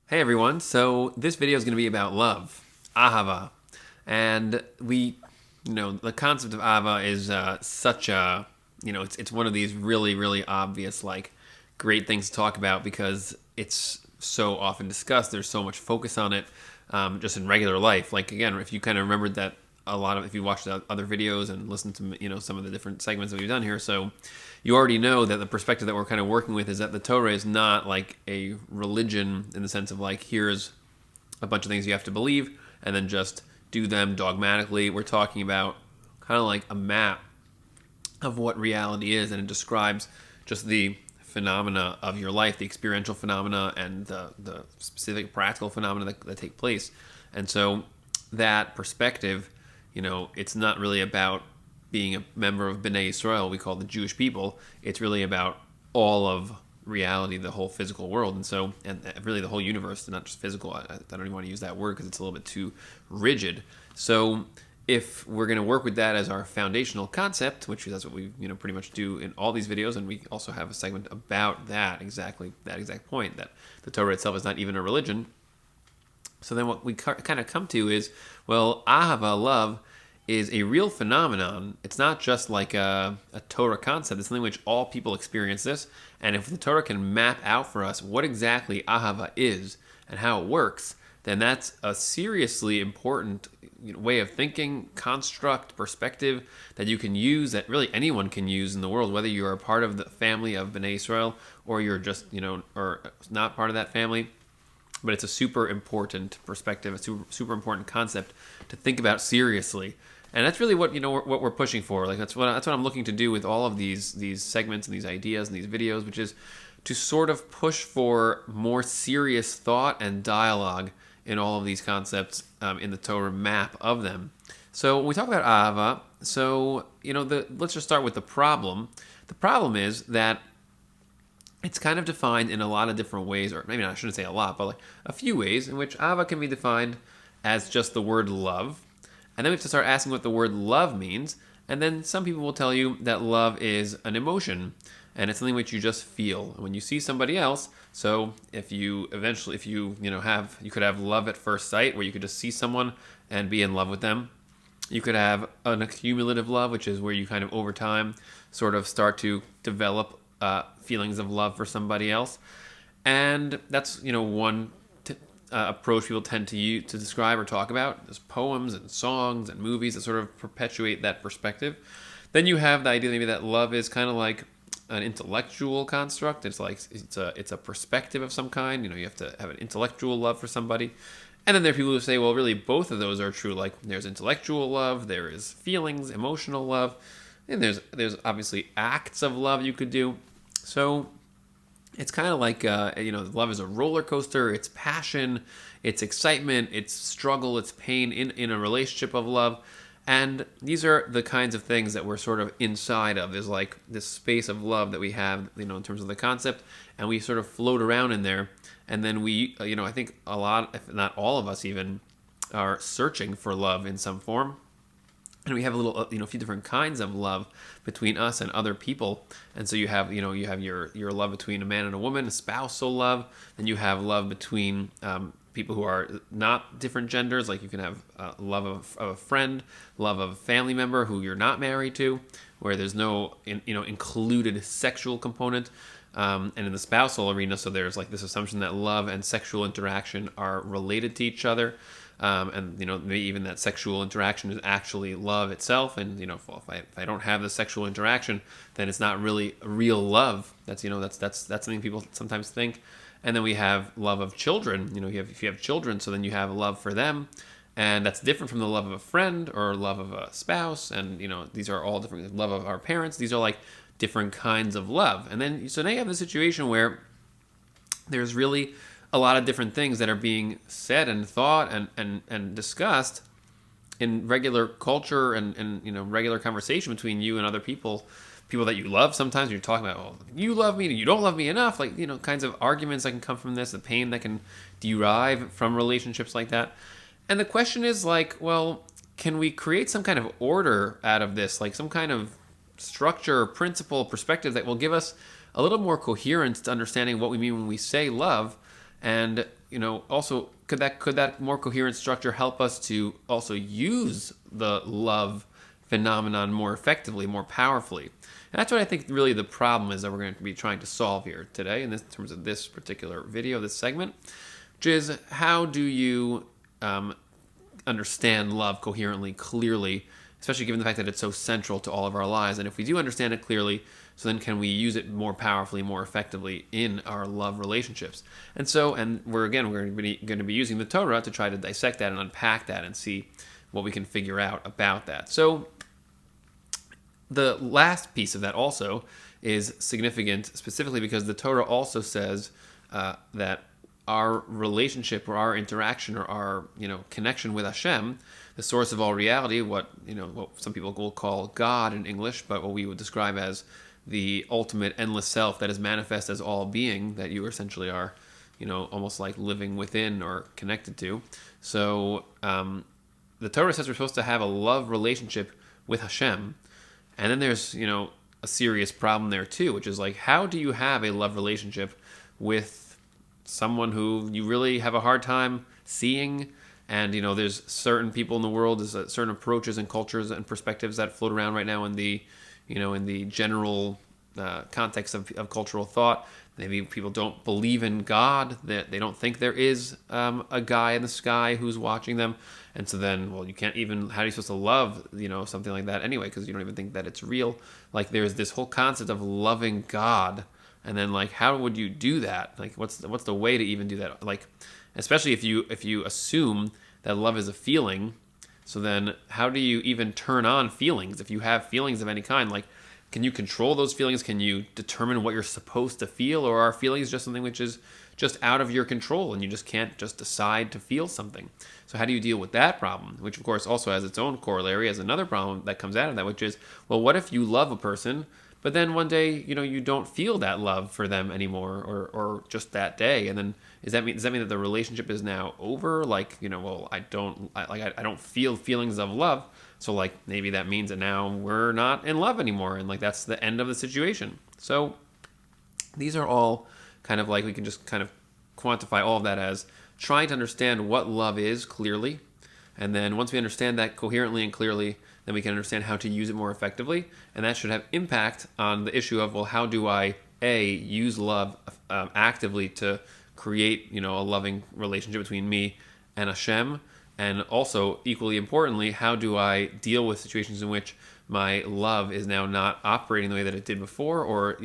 Hey everyone, so this video is going to be about love, ahava. And the concept of ahava is such a, it's one of these really, really obvious, great things to talk about because it's so often discussed. There's so much focus on it just in regular life. Like, again, if you kind of remembered that if you watched the other videos and listened to, some of the different segments that we've done here. So you already know that the perspective that we're kind of working with is that the Torah is not like a religion in the sense of like, here's a bunch of things you have to believe and then just do them dogmatically. We're talking about kind of like a map of what reality is, and it describes just the phenomena of your life, the experiential phenomena and the specific practical phenomena that take place. And so that perspective, it's not really about being a member of Bnei Yisrael, we call the Jewish people. It's really about all of reality, the whole physical world, and really the whole universe, not just physical. I don't even want to use that word because it's a little bit too rigid. So if we're going to work with that as our foundational concept, which that's what we pretty much do in all these videos, and we also have a segment about that exact point, that the Torah itself is not even a religion. So then what we kind of come to is, well, ahava, love, is a real phenomenon. It's not just like a Torah concept. It's something which all people experience this. And if the Torah can map out for us what exactly ahava is and how it works, then that's a seriously important way of thinking, construct, perspective that you can use, that really anyone can use in the world, whether you're a part of the family of Bnei Israel or you're just, or not part of that family. But it's a super important perspective, a super important concept to think about seriously. And that's really what what we're pushing for. Like that's what I'm looking to do with all of these segments and these ideas and these videos, which is to sort of push for more serious thought and dialogue in all of these concepts in the Torah map of them. So when we talk about ahava, so let's just start with the problem. The problem is that it's kind of defined in a lot of different ways, or maybe not, I shouldn't say a lot, but like a few ways in which ahava can be defined as just the word love. And then we have to start asking what the word love means. And then some people will tell you that love is an emotion and it's something which you just feel when you see somebody else. So if you could have love at first sight, where you could just see someone and be in love with them. You could have an accumulative love, which is where you kind of over time sort of start to develop feelings of love for somebody else. And that's one approach people tend to use to describe or talk about. There's poems and songs and movies that sort of perpetuate that perspective. Then you have the idea maybe that love is kind of like an intellectual construct. It's like it's a perspective of some kind. You have to have an intellectual love for somebody. And then there are people who say, well, really both of those are true. Like there's intellectual love, there is feelings, emotional love, and there's obviously acts of love you could do. So it's kind of like love is a roller coaster. It's passion, it's excitement, it's struggle, it's pain in a relationship of love. And these are the kinds of things that we're sort of inside of. There's like this space of love that we have, in terms of the concept, and we sort of float around in there. And then we, I think a lot, if not all of us even, are searching for love in some form. And we have a few different kinds of love between us and other people. And so you have your love between a man and a woman, spousal love. Then you have love between people who are not different genders. Like you can have love of a friend, love of a family member who you're not married to, where there's no included sexual component. And in the spousal arena, so there's like this assumption that love and sexual interaction are related to each other. And maybe even that sexual interaction is actually love itself. And if I don't have the sexual interaction, then it's not really real love. That's something people sometimes think. And then we have love of children. If you have children, so then you have love for them, and that's different from the love of a friend or love of a spouse. And these are all different. Love of our parents. These are like different kinds of love. And then so now you have the situation where there's really a lot of different things that are being said and thought and discussed in regular culture and regular conversation between you and other people that you love. Sometimes you're talking about, oh, you love me, you don't love me enough, like kinds of arguments that can come from this, the pain that can derive from relationships like that. And the question is like, well, can we create some kind of order out of this, like some kind of structure, principle, perspective that will give us a little more coherence to understanding what we mean when we say love? And also could that more coherent structure help us to also use the love phenomenon more effectively, more powerfully? And that's what I think really the problem is that we're going to be trying to solve here today in terms of this particular video, this segment, which is how do you understand love coherently, clearly, especially given the fact that it's so central to all of our lives. And if we do understand it clearly, so then can we use it more powerfully, more effectively in our love relationships? And we're going to be using the Torah to try to dissect that and unpack that and see what we can figure out about that. So the last piece of that also is significant, specifically because the Torah also says that our relationship or our interaction or our connection with Hashem, the source of all reality, what some people will call God in English, but what we would describe as the ultimate endless self that is manifest as all being, that you essentially are almost like living within or connected to. So the Torah says we're supposed to have a love relationship with Hashem, and then there's a serious problem there too, which is like, how do you have a love relationship with someone who you really have a hard time seeing? And there's certain people in the world, there's certain approaches and cultures and perspectives that float around right now in the general context of cultural thought. Maybe people don't believe in God, that they don't think there is a guy in the sky who's watching them. And so then, well, you can't even, how are you supposed to love, something like that anyway, because you don't even think that it's real. Like, there's this whole concept of loving God. And then, like, how would you do that? Like, what's the way to even do that? Like, especially if you assume that love is a feeling, so then how do you even turn on feelings? If you have feelings of any kind, like, can you control those feelings? Can you determine what you're supposed to feel? Or are feelings just something which is just out of your control and you just can't just decide to feel something? So how do you deal with that problem? Which, of course, also has its own corollary as another problem that comes out of that, which is, well, what if you love a person, but then one day, you don't feel that love for them anymore, or just that day, and then does that mean that the relationship is now over? Like, well, I don't feel feelings of love, so like maybe that means that now we're not in love anymore, and like that's the end of the situation. So these are all kind of like, we can just kind of quantify all of that as trying to understand what love is clearly, and then once we understand that coherently and clearly, then we can understand how to use it more effectively. And that should have impact on the issue of, well, how do I, use love actively to create, a loving relationship between me and Hashem? And also, equally importantly, how do I deal with situations in which my love is now not operating the way that it did before, or,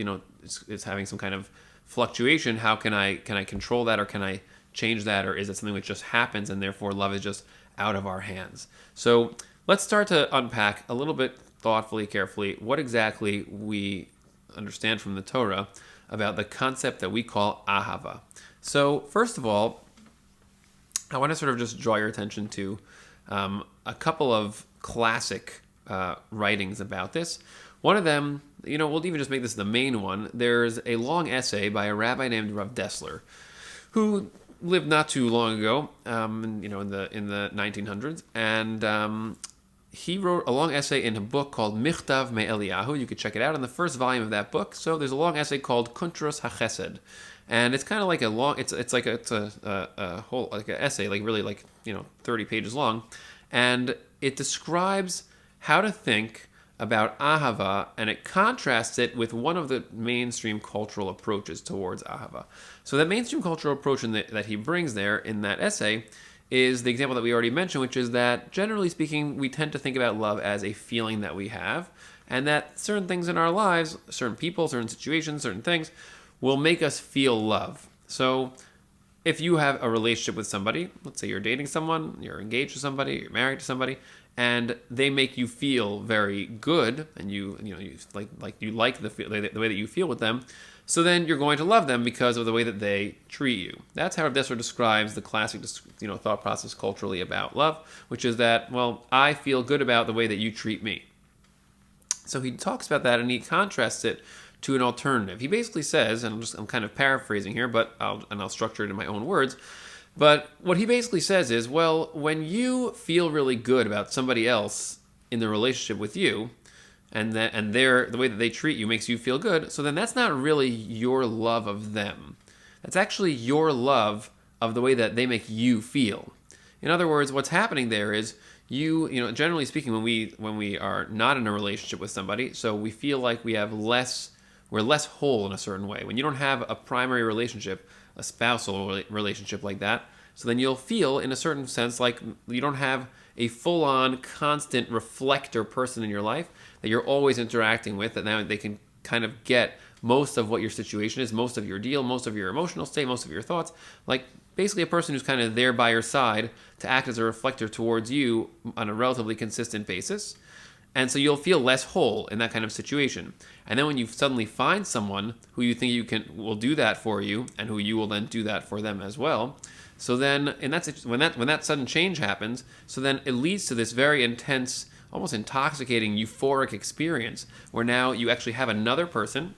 it's having some kind of fluctuation? How can I control that, or can I change that, or is it something which just happens and therefore love is just out of our hands? So let's start to unpack a little bit thoughtfully, carefully, what exactly we understand from the Torah about the concept that we call ahava. So first of all, I want to sort of just draw your attention to a couple of classic writings about this. One of them, we'll even just make this the main one. There's a long essay by a rabbi named Rav Dessler, who lived not too long ago, in the 1900s, and he wrote a long essay in a book called Michtav Me'Eliyahu. You could check it out in the first volume of that book. So there's a long essay called Kuntros HaChesed, and it's kind of like a long. It's a whole like an essay, like really like 30 pages long, and it describes how to think about ahava, and it contrasts it with one of the mainstream cultural approaches towards ahava. So that mainstream cultural approach that he brings there in that essay is the example that we already mentioned, which is that, generally speaking, we tend to think about love as a feeling that we have, and that certain things in our lives, certain people, certain situations, certain things, will make us feel love. So if you have a relationship with somebody, let's say you're dating someone, you're engaged to somebody, you're married to somebody, and they make you feel very good, and you like the way that you feel with them, so then you're going to love them because of the way that they treat you. That's how Rav Dessler describes the classic thought process culturally about love, which is that, well, I feel good about the way that you treat me. So he talks about that, and he contrasts it to an alternative. He basically says, and I'm kind of paraphrasing here, but I'll structure it in my own words. But what he basically says is, well, when you feel really good about somebody else in the relationship with you, and the way that they treat you makes you feel good, so then that's not really your love of them. That's actually your love of the way that they make you feel. In other words, what's happening there is generally speaking, when we are not in a relationship with somebody, so we feel like we're less whole in a certain way. When you don't have a primary relationship, a spousal relationship like that, so then you'll feel in a certain sense like you don't have a full-on constant reflector person in your life that you're always interacting with, that now they can kind of get most of what your situation is, most of your deal, most of your emotional state, most of your thoughts. Like basically a person who's kind of there by your side to act as a reflector towards you on a relatively consistent basis. And so you'll feel less whole in that kind of situation. And then when you suddenly find someone who you think will do that for you, and who you will then do that for them as well. So then, when that sudden change happens, so then it leads to this very intense, almost intoxicating, euphoric experience where now you actually have another person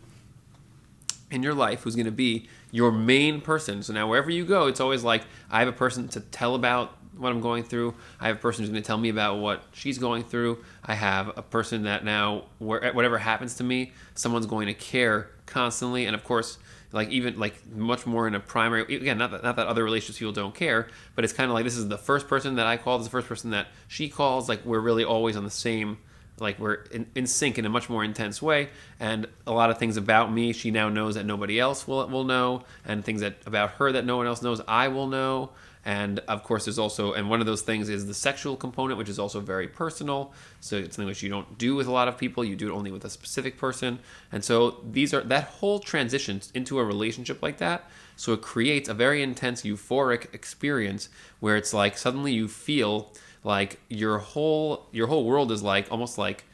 in your life who's going to be your main person. So now wherever you go, it's always like, I have a person to tell about what I'm going through. I have a person who's going to tell me about what she's going through. I have a person that now, whatever happens to me, someone's going to care constantly. And of course, even much more in a primary, again, not that other relationships people don't care, but it's kind of like, this is the first person that I call, this is the first person that she calls. Like, we're really always on the same, like, we're in sync in a much more intense way. And a lot of things about me she now knows that nobody else will know, and things about her that no one else knows I will know. And of course, there's also, and one of those things is the sexual component, which is also very personal. So it's something which you don't do with a lot of people. You do it only with a specific person. And so that whole transition into a relationship like that. So it creates a very intense euphoric experience where it's like suddenly you feel like your whole world is like almost like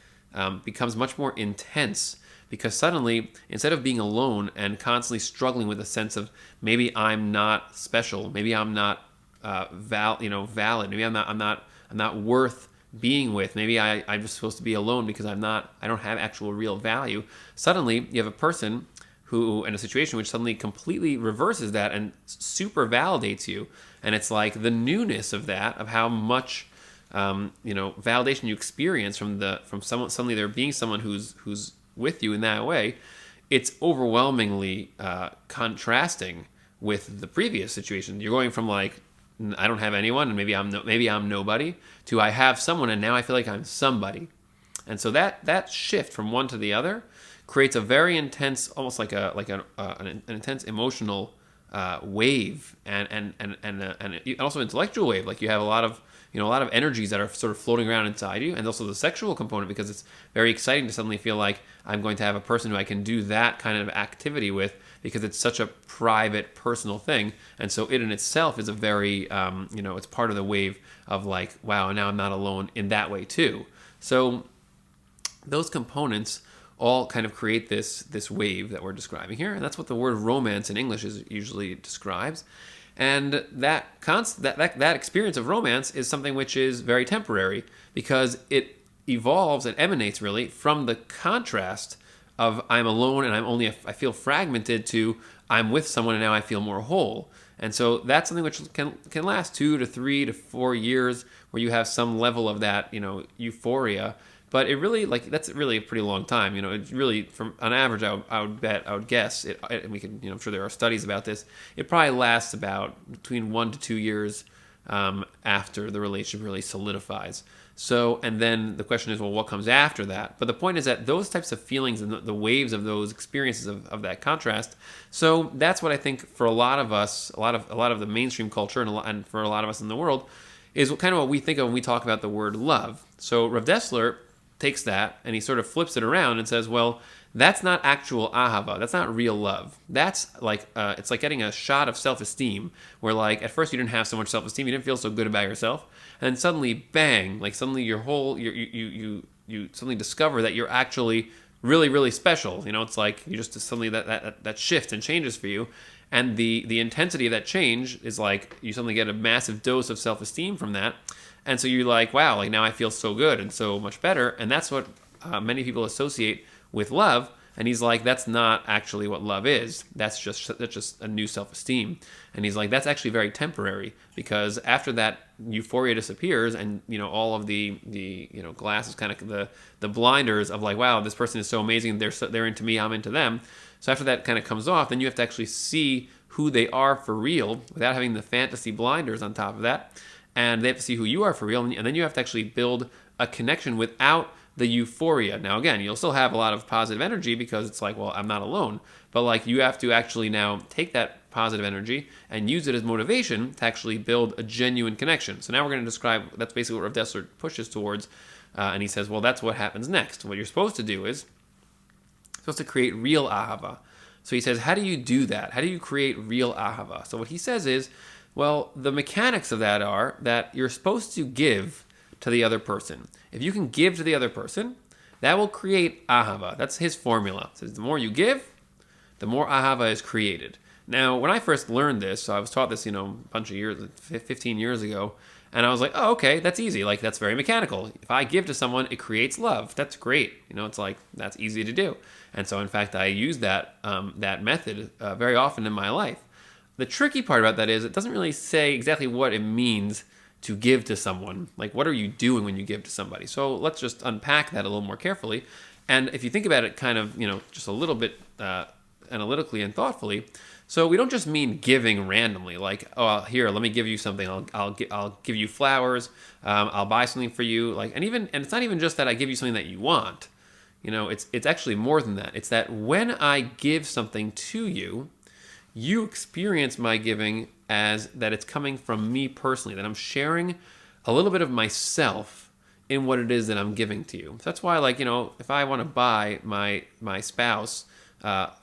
becomes much more intense. Because suddenly, instead of being alone and constantly struggling with a sense of maybe I'm not special, maybe I'm not valid, maybe I'm not worth being with, maybe I'm just supposed to be alone because I don't have actual real value. Suddenly, you have a person who, in a situation which suddenly completely reverses that and super validates you, and it's like the newness of that, of how much validation you experience from someone, suddenly there being someone who's with you in that way. It's overwhelmingly contrasting with the previous situation. You're going from like, I don't have anyone, and maybe I'm nobody, to I have someone, and now I feel like I'm somebody. And so that shift from one to the other creates a very intense, almost like an intense emotional wave, and also intellectual wave. Like you have a lot of energies that are sort of floating around inside you, and also the sexual component, because it's very exciting to suddenly feel like I'm going to have a person who I can do that kind of activity with, because it's such a private, personal thing. And so it in itself is a very, it's part of the wave of like, wow, now I'm not alone in that way too. So those components all kind of create this wave that we're describing here, and that's what the word romance in English usually describes. And that experience of romance is something which is very temporary, because it evolves and emanates really from the contrast of I'm alone and I feel fragmented, to I'm with someone and now I feel more whole. And so that's something which can last 2 to 3 to 4 years, where you have some level of that euphoria. But it really, that's really a pretty long time. It's really, from on average, I would guess, and we can, I'm sure there are studies about this, it probably lasts about between 1 to 2 years after the relationship really solidifies. So, and then the question is, well, what comes after that? But the point is that those types of feelings and the waves of those experiences of that contrast. So that's what I think for a lot of us, a lot of the mainstream culture, and for a lot of us in the world, is kind of what we think of when we talk about the word love. So Rav Dessler takes that and he sort of flips it around and says, well, that's not actual ahava. That's not real love. That's like, it's like getting a shot of self-esteem, where like at first you didn't have so much self-esteem, you didn't feel so good about yourself, and then suddenly, bang, like suddenly you suddenly discover that you're actually really, really special. It's like you just suddenly that shifts and changes for you. And the intensity of that change is like you suddenly get a massive dose of self-esteem from that. And so you're like, wow, like now I feel so good and so much better. And that's what many people associate with love. And he's like, that's not actually what love is. That's just a new self-esteem. And he's like, that's actually very temporary, because after that euphoria disappears, and all of the glass is kind of the blinders of like, wow, this person is so amazing. They're into me, I'm into them. So after that kind of comes off, then you have to actually see who they are for real without having the fantasy blinders on top of that. And they have to see who you are for real. And then you have to actually build a connection without the euphoria. Now, again, you'll still have a lot of positive energy because it's like, well, I'm not alone. But like you have to actually now take that positive energy and use it as motivation to actually build a genuine connection. So now we're going to describe, that's basically what Rav Dessler pushes towards. And he says, well, that's what happens next. What you're supposed to do is supposed to create real ahava. So he says, how do you do that? How do you create real ahava? So what he says is, well, the mechanics of that are that you're supposed to give to the other person. If you can give to the other person, that will create ahava. That's his formula. It says the more you give, the more ahava is created. Now, when I first learned this, so I was taught this, a bunch of years, 15 years ago, and I was like, oh, okay, that's easy. Like, that's very mechanical. If I give to someone, it creates love. That's great. It's like, that's easy to do. And so, in fact, I use that method very often in my life. The tricky part about that is it doesn't really say exactly what it means to give to someone. Like, what are you doing when you give to somebody? So let's just unpack that a little more carefully. And if you think about it kind of, just a little bit analytically and thoughtfully, so we don't just mean giving randomly, like, oh, here, let me give you something. I'll give you flowers. I'll buy something for you. And it's not even just that I give you something that you want. It's actually more than that. It's that when I give something to you, you experience my giving as that it's coming from me personally, that I'm sharing a little bit of myself in what it is that I'm giving to you. So that's why, if I want to buy my spouse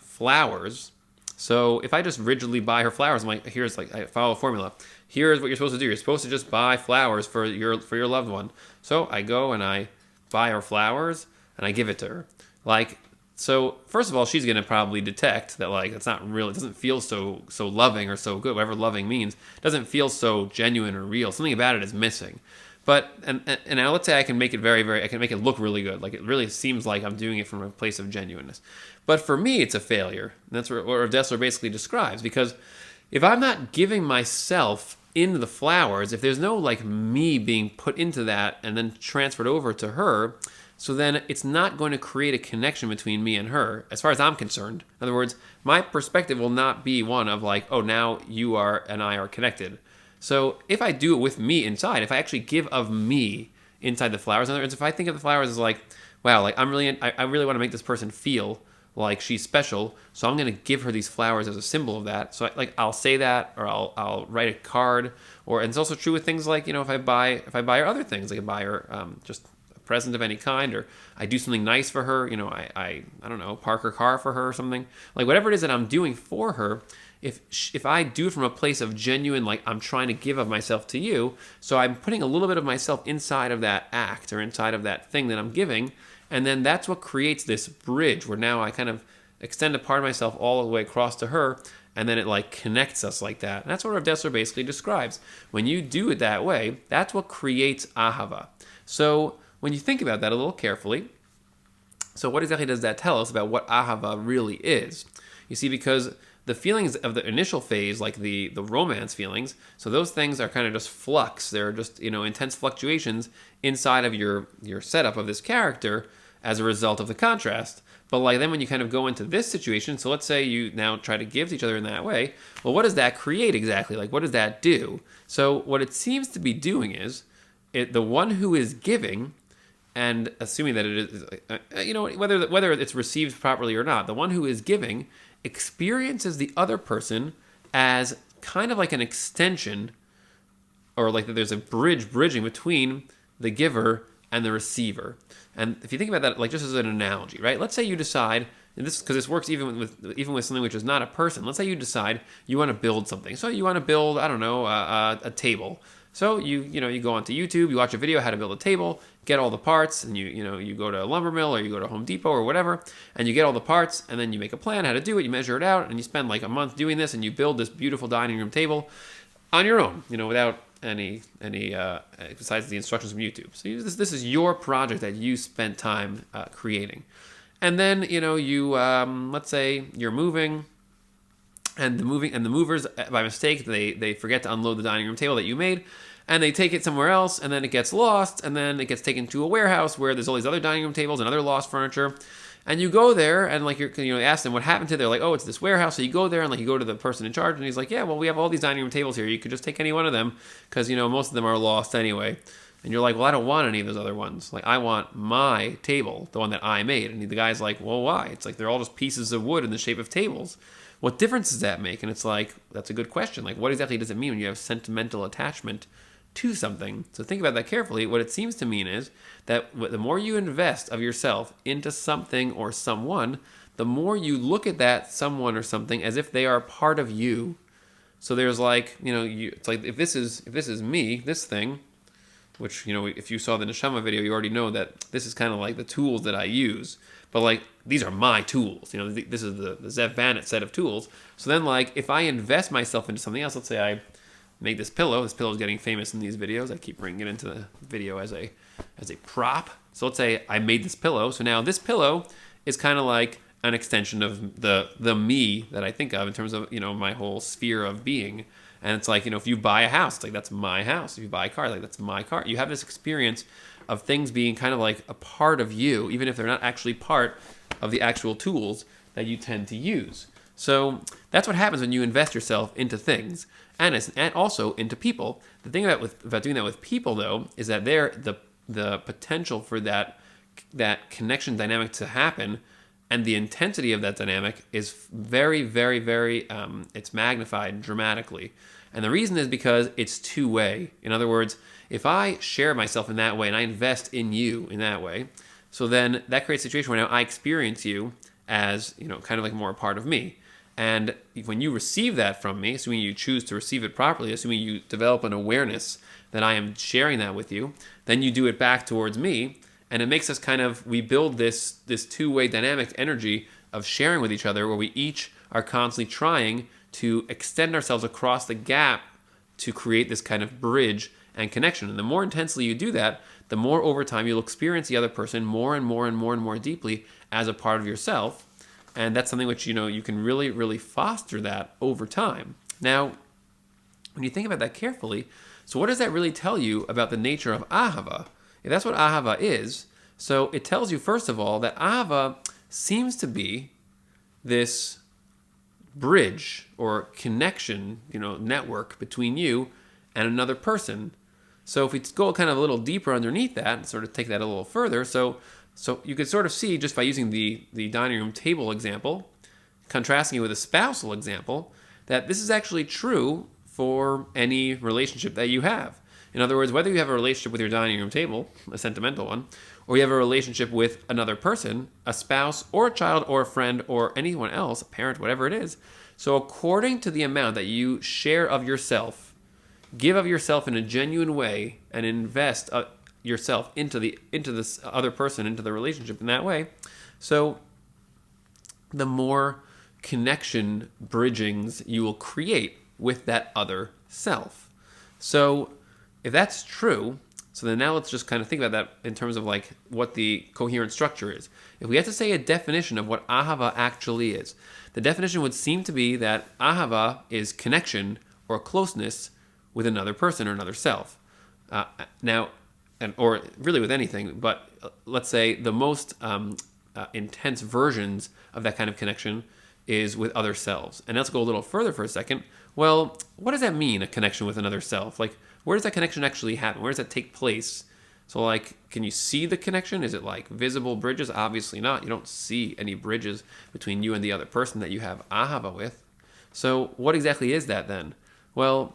flowers, so if I just rigidly buy her flowers, I'm like, I follow a formula. Here's what you're supposed to do. You're supposed to just buy flowers for your loved one. So I go and I buy her flowers and I give it to her. So first of all, she's going to probably detect that it's not real. It doesn't feel so loving or so good. Whatever loving means, it doesn't feel so genuine or real. Something about it is missing. But and now let's say I can make it I can make it look really good. Like it really seems like I'm doing it from a place of genuineness. But for me, it's a failure. And that's what Dessler basically describes. Because if I'm not giving myself into the flowers, if there's no me being put into that and then transferred over to her, so then it's not going to create a connection between me and her, as far as I'm concerned. In other words, my perspective will not be one of oh, now you are and I are connected. So if I do it with me inside, if I actually give of me inside the flowers, in other words, if I think of the flowers as wow, I really want to make this person feel like she's special, so I'm going to give her these flowers as a symbol of that. So I'll say that, or I'll write a card, and it's also true with things if I buy her other things, I buy her just present of any kind, or I do something nice for her, I don't know, park her car for her or something, whatever it is that I'm doing for her, if I do it from a place of genuine, I'm trying to give of myself to you, so I'm putting a little bit of myself inside of that act or inside of that thing that I'm giving, and then that's what creates this bridge where now I kind of extend a part of myself all the way across to her, and then it connects us like that. And that's what Rav Dessler basically describes. When you do it that way, that's what creates ahava. So when you think about that a little carefully, so what exactly does that tell us about what ahava really is? You see, because the feelings of the initial phase, the romance feelings, so those things are kind of just flux. They're just, intense fluctuations inside of your setup of this character as a result of the contrast. But then when you kind of go into this situation, so let's say you now try to give to each other in that way, well, what does that create exactly? What does that do? So what it seems to be doing is, the one who is giving, and assuming that it is, whether it's received properly or not, the one who is giving experiences the other person as kind of like an extension, or that there's a bridging between the giver and the receiver. And if you think about that, just as an analogy, right? Let's say you decide, and this because this works even with something which is not a person. Let's say you decide you want to build something. So you want to build, I don't know, a table. So you go onto YouTube, you watch a video how to build a table, get all the parts, and you go to a lumber mill or you go to Home Depot or whatever, and you get all the parts, and then you make a plan how to do it, you measure it out, and you spend a month doing this, and you build this beautiful dining room table on your own, without any besides the instructions from YouTube. So this is your project that you spent time creating, and then you let's say you're moving. And the movers, by mistake, they forget to unload the dining room table that you made, and they take it somewhere else, and then it gets lost, and then it gets taken to a warehouse where there's all these other dining room tables and other lost furniture, And you go there and like ask them what happened to. They're like, oh, it's this warehouse. So you go there and like you go to the person in charge and he's like, yeah, well, we have all these dining room tables here. You could just take any one of them because most of them are lost anyway. And you're like, well, I don't want any of those other ones. Like, I want my table, the one that I made. And the guy's like, well, why? It's like they're all just pieces of wood in the shape of tables. What difference does that make? And it's like, that's a good question. Like, what exactly does it mean when you have sentimental attachment to something? So think about that carefully. What it seems to mean is that the more you invest of yourself into something or someone, the more you look at that someone or something as if they are part of you. So there's like, it's like if this is me, this thing, which, if you saw the Neshama video, you already know that this is kind of like the tools that I use. But, like, these are my tools. This is the Zev Bannet set of tools. So then, like, if I invest myself into something else, let's say I make this pillow. This pillow is getting famous in these videos. I keep bringing it into the video as a prop. So let's say I made this pillow. So now this pillow is kind of like an extension of the me that I think of in terms of, my whole sphere of being. And it's like, if you buy a house, it's like, that's my house. If you buy a car, like, that's my car. You have this experience of things being kind of like a part of you, even if they're not actually part of the actual tools that you tend to use. So that's what happens when you invest yourself into things and also into people. The thing about doing that with people, though, is that the potential for that connection dynamic to happen and the intensity of that dynamic is very, very, very, it's magnified dramatically. And the reason is because it's two-way. In other words, if I share myself in that way and I invest in you in that way, so then that creates a situation where now I experience you as, kind of like more a part of me. And when you receive that from me, assuming you choose to receive it properly, assuming you develop an awareness that I am sharing that with you, then you do it back towards me. And it makes us we build this two-way dynamic energy of sharing with each other where we each are constantly trying to extend ourselves across the gap to create this kind of bridge and connection. And the more intensely you do that, the more over time you'll experience the other person more and more and more and more deeply as a part of yourself. And that's something which, you can really, really foster that over time. Now, when you think about that carefully, so what does that really tell you about the nature of Ahava? If that's what Ahava is, so it tells you, first of all, that Ahava seems to be this bridge or connection, network between you and another person. So if we go kind of a little deeper underneath that and sort of take that a little further, so you could sort of see just by using the dining room table example, contrasting it with a spousal example, that this is actually true for any relationship that you have. In other words, whether you have a relationship with your dining room table, a sentimental one, or you have a relationship with another person, a spouse or a child or a friend or anyone else, a parent, whatever it is, so according to the amount that you share of yourself, give of yourself in a genuine way, and invest yourself into this other person, into the relationship in that way, so the more connection bridgings you will create with that other self. So if that's true, so then now let's just kind of think about that in terms of like what the coherent structure is. If we had to say a definition of what Ahava actually is, the definition would seem to be that Ahava is connection or closeness with another person or another self. Or really with anything, but let's say the most intense versions of that kind of connection is with other selves. And let's go a little further for a second. Well, what does that mean, a connection with another self? Like, where does that connection actually happen? Where does that take place? So, like, can you see the connection? Is it like visible bridges? Obviously not. You don't see any bridges between you and the other person that you have Ahava with. So what exactly is that then? Well,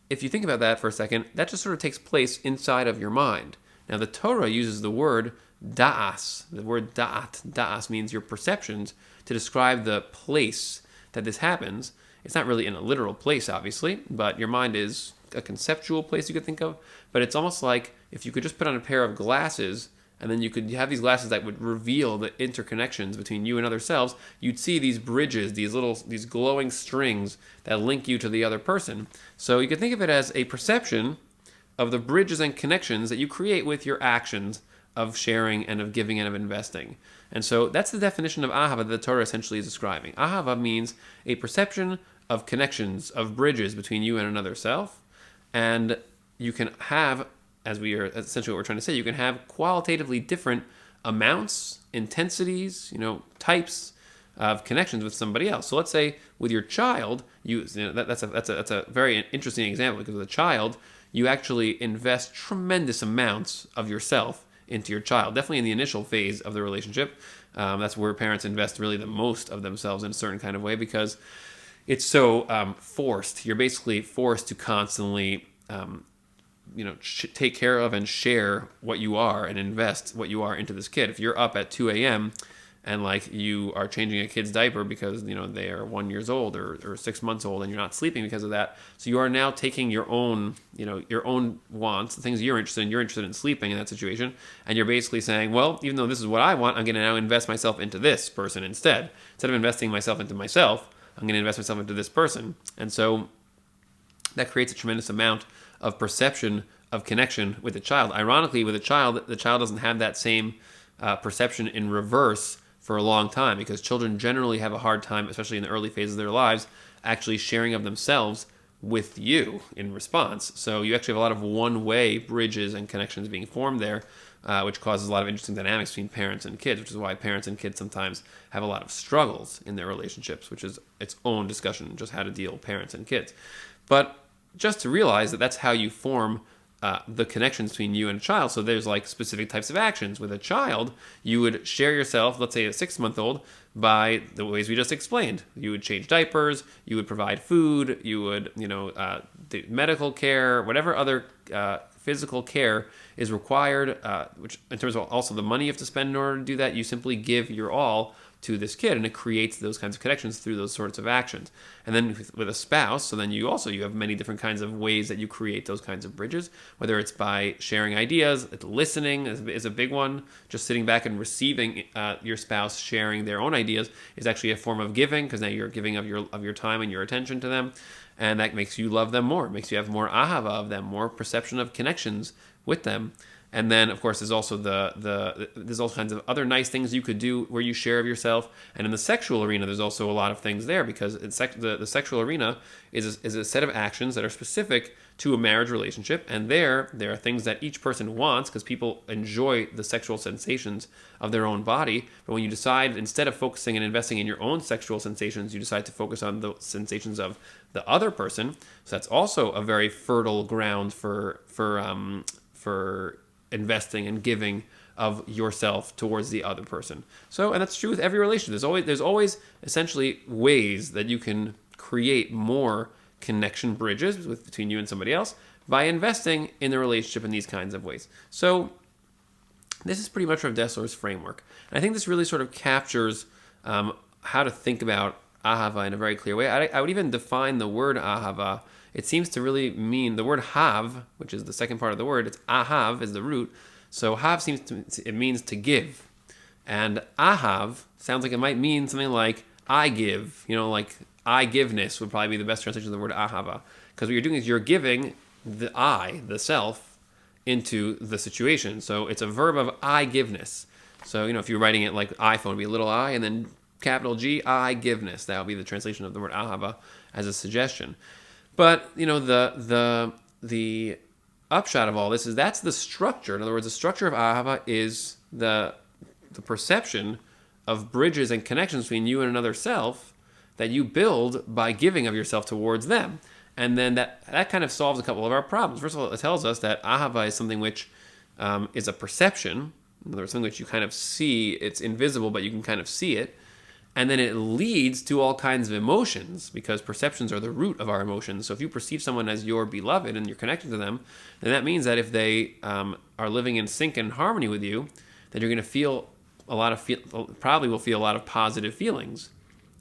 if you think about that for a second, that just sort of takes place inside of your mind. Now, the Torah uses the word da'as. The word da'as means your perceptions, to describe the place that this happens. It's not really in a literal place, obviously, but your mind is a conceptual place you could think of. But it's almost like if you could just put on a pair of glasses, and then you could have these glasses that would reveal the interconnections between you and other selves, you'd see these bridges, these glowing strings that link you to the other person. So you could think of it as a perception of the bridges and connections that you create with your actions of sharing and of giving and of investing. And so that's the definition of Ahava that the Torah essentially is describing. Ahava means a perception of connections, of bridges between you and another self. And you can have, as we are essentially what we're trying to say, you can have qualitatively different amounts, intensities, types of connections with somebody else. So let's say with your child, that's a very interesting example, because with a child, you actually invest tremendous amounts of yourself into your child. Definitely in the initial phase of the relationship, that's where parents invest really the most of themselves in a certain kind of way, because it's so forced. You're basically forced to constantly take care of and share what you are and invest what you are into this kid. If you're up at 2 a.m. and like you are changing a kid's diaper because they are 1 year old or 6 months old, and you're not sleeping because of that, so you are now taking your own wants, the things you're interested in sleeping in that situation, and you're basically saying, well, even though this is what I want, I'm going to now invest myself into this person instead of investing myself into myself. I'm going to invest myself into this person. And so that creates a tremendous amount of perception of connection with the child. Ironically, with a child, the child doesn't have that same perception in reverse for a long time, because children generally have a hard time, especially in the early phases of their lives, actually sharing of themselves with you in response. So you actually have a lot of one-way bridges and connections being formed there, which causes a lot of interesting dynamics between parents and kids, which is why parents and kids sometimes have a lot of struggles in their relationships, which is its own discussion, just how to deal with parents and kids. But just to realize that that's how you form the connections between you and a child. So there's like specific types of actions. With a child, you would share yourself, let's say a 6-month-old, by the ways we just explained. You would change diapers, you would provide food, you would, do medical care, whatever other physical care is required, which in terms of also the money you have to spend in order to do that, you simply give your all to this kid, and it creates those kinds of connections through those sorts of actions. And then with a spouse, so then you have many different kinds of ways that you create those kinds of bridges, whether it's by sharing ideas, listening is a big one. Just sitting back and receiving your spouse sharing their own ideas is actually a form of giving, because now you're giving of your time and your attention to them, and that makes you love them more. It makes you have more ahava of them, more perception of connections with them. And then, of course, there's also there's all kinds of other nice things you could do where you share of yourself. And in the sexual arena, there's also a lot of things there, because the sexual arena is a set of actions that are specific to a marriage relationship. And there are things that each person wants, because people enjoy the sexual sensations of their own body. But when you decide, instead of focusing and investing in your own sexual sensations, you decide to focus on the sensations of the other person. So that's also a very fertile ground for investing and giving of yourself towards the other person. So, and that's true with every relationship. There's always essentially ways that you can create more connection bridges between you and somebody else by investing in the relationship in these kinds of ways. So this is pretty much Rav Dessler's framework. And I think this really sort of captures how to think about ahava in a very clear way. I would even define the word ahava. It seems to really mean the word hav, which is the second part of the word. It's ahav is the root. So hav it means to give. And ahav sounds like it might mean something like I give. Like I giveness would probably be the best translation of the word ahava. Because what you're doing is you're giving the I, the self, into the situation. So it's a verb of I giveness. So, if you're writing it like iPhone, it would be a little I and then capital G, I giveness. That would be the translation of the word ahava as a suggestion. But, the upshot of all this is that's the structure. In other words, the structure of ahava is the perception of bridges and connections between you and another self that you build by giving of yourself towards them. And then that kind of solves a couple of our problems. First of all, it tells us that ahava is something which is a perception. In other words, something which you kind of see. It's invisible, but you can kind of see it. And then it leads to all kinds of emotions, because perceptions are the root of our emotions. So if you perceive someone as your beloved and you're connected to them, then that means that if they are living in sync and harmony with you, then you're going to feel probably will feel a lot of positive feelings.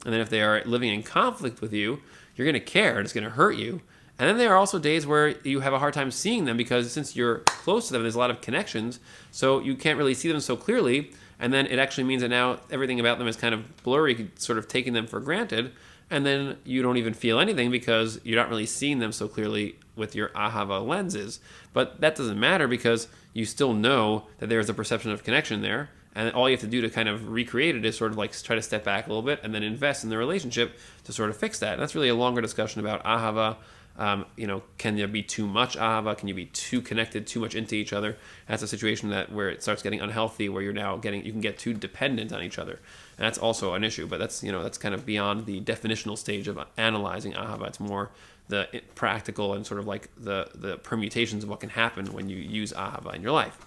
And then if they are living in conflict with you, you're going to care and it's going to hurt you. And then there are also days where you have a hard time seeing them, because since you're close to them, there's a lot of connections, so you can't really see them so clearly. And then it actually means that now everything about them is kind of blurry, sort of taking them for granted. And then you don't even feel anything because you're not really seeing them so clearly with your ahava lenses. But that doesn't matter, because you still know that there's a perception of connection there. And all you have to do to kind of recreate it is sort of like try to step back a little bit and then invest in the relationship to sort of fix that. And that's really a longer discussion about ahava. Can there be too much ahava? Can you be too connected, too much into each other? That's a situation where it starts getting unhealthy, where you can get too dependent on each other. And that's also an issue, but that's kind of beyond the definitional stage of analyzing ahava. It's more the practical and sort of like the permutations of what can happen when you use ahava in your life.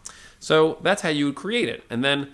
So that's how you would create it. And then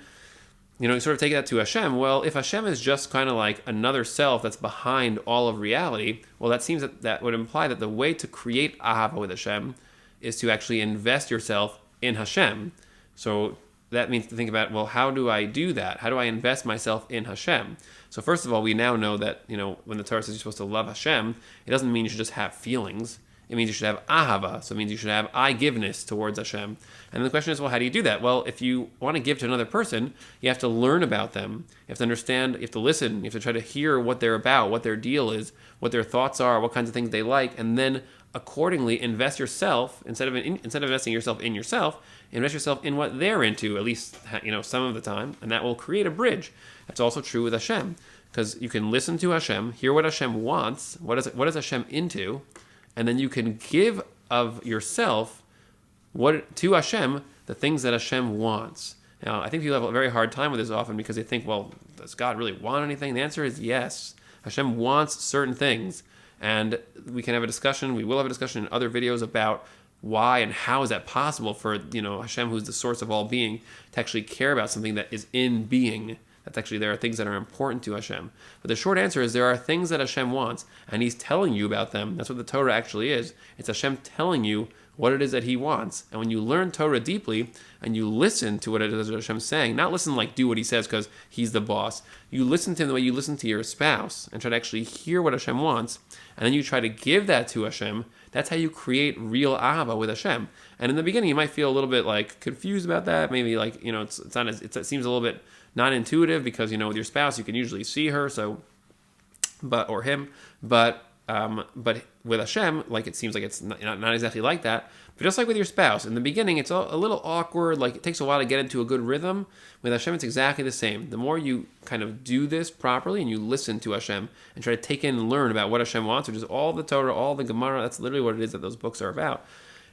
you sort of take that to Hashem. Well, if Hashem is just kind of like another self that's behind all of reality, well, that seems that would imply that the way to create ahava with Hashem is to actually invest yourself in Hashem. So that means to think about, well, how do I do that? How do I invest myself in Hashem? So first of all, we now know that, when the Torah says you're supposed to love Hashem, it doesn't mean you should just have feelings. It means you should have ahava. So it means you should have I-giveness towards Hashem. And the question is, well, how do you do that? Well, if you want to give to another person, you have to learn about them. You have to understand, you have to listen, you have to try to hear what they're about, what their deal is, what their thoughts are, what kinds of things they like, and then accordingly invest yourself, instead of investing yourself in yourself, invest yourself in what they're into, at least some of the time, and that will create a bridge. That's also true with Hashem, because you can listen to Hashem, hear what Hashem wants, what is Hashem into, and then you can give of yourself to Hashem the things that Hashem wants. Now, I think people have a very hard time with this often because they think, well, does God really want anything? The answer is yes. Hashem wants certain things, and we can have a discussion. We will have a discussion in other videos about why and how is that possible for Hashem, who's the source of all being, to actually care about something that is in being. There are things that are important to Hashem. But the short answer is there are things that Hashem wants, and He's telling you about them. That's what the Torah actually is. It's Hashem telling you what it is that He wants. And when you learn Torah deeply, and you listen to what it is that Hashem's saying, not listen like do what He says because He's the boss. You listen to Him the way you listen to your spouse, and try to actually hear what Hashem wants, and then you try to give that to Hashem. That's how you create real ahava with Hashem. And in the beginning, you might feel a little bit like confused about that. Maybe like it's not as it seems a little bit not intuitive because with your spouse you can usually see her, or him, but with Hashem, like it seems like it's not exactly like that. But just like with your spouse, in the beginning it's a little awkward, like it takes a while to get into a good rhythm. With Hashem, it's exactly the same. The more you kind of do this properly and you listen to Hashem and try to take in and learn about what Hashem wants, which is all the Torah, all the Gemara, that's literally what it is that those books are about.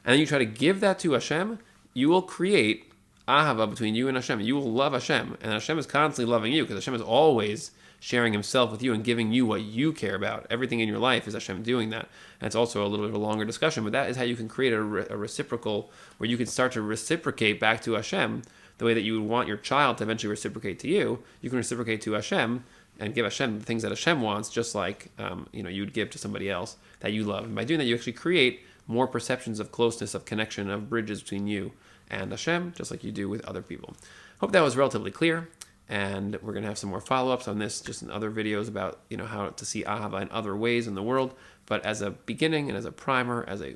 And then you try to give that to Hashem, you will create ahava between you and Hashem. You will love Hashem, and Hashem is constantly loving you because Hashem is always sharing Himself with you and giving you what you care about. Everything in your life is Hashem doing that. And it's also a little bit of a longer discussion, but that is how you can create a reciprocal, where you can start to reciprocate back to Hashem the way that you would want your child to eventually reciprocate to you. You can reciprocate to Hashem and give Hashem the things that Hashem wants, just like you would give to somebody else that you love. And by doing that, you actually create more perceptions of closeness, of connection, of bridges between you and Hashem, just like you do with other people. Hope that was relatively clear, and we're going to have some more follow-ups on this just in other videos about how to see ahava in other ways in the world. But as a beginning and as a primer, as a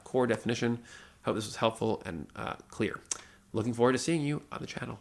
core definition, hope this was helpful and clear. Looking forward to seeing you on the channel.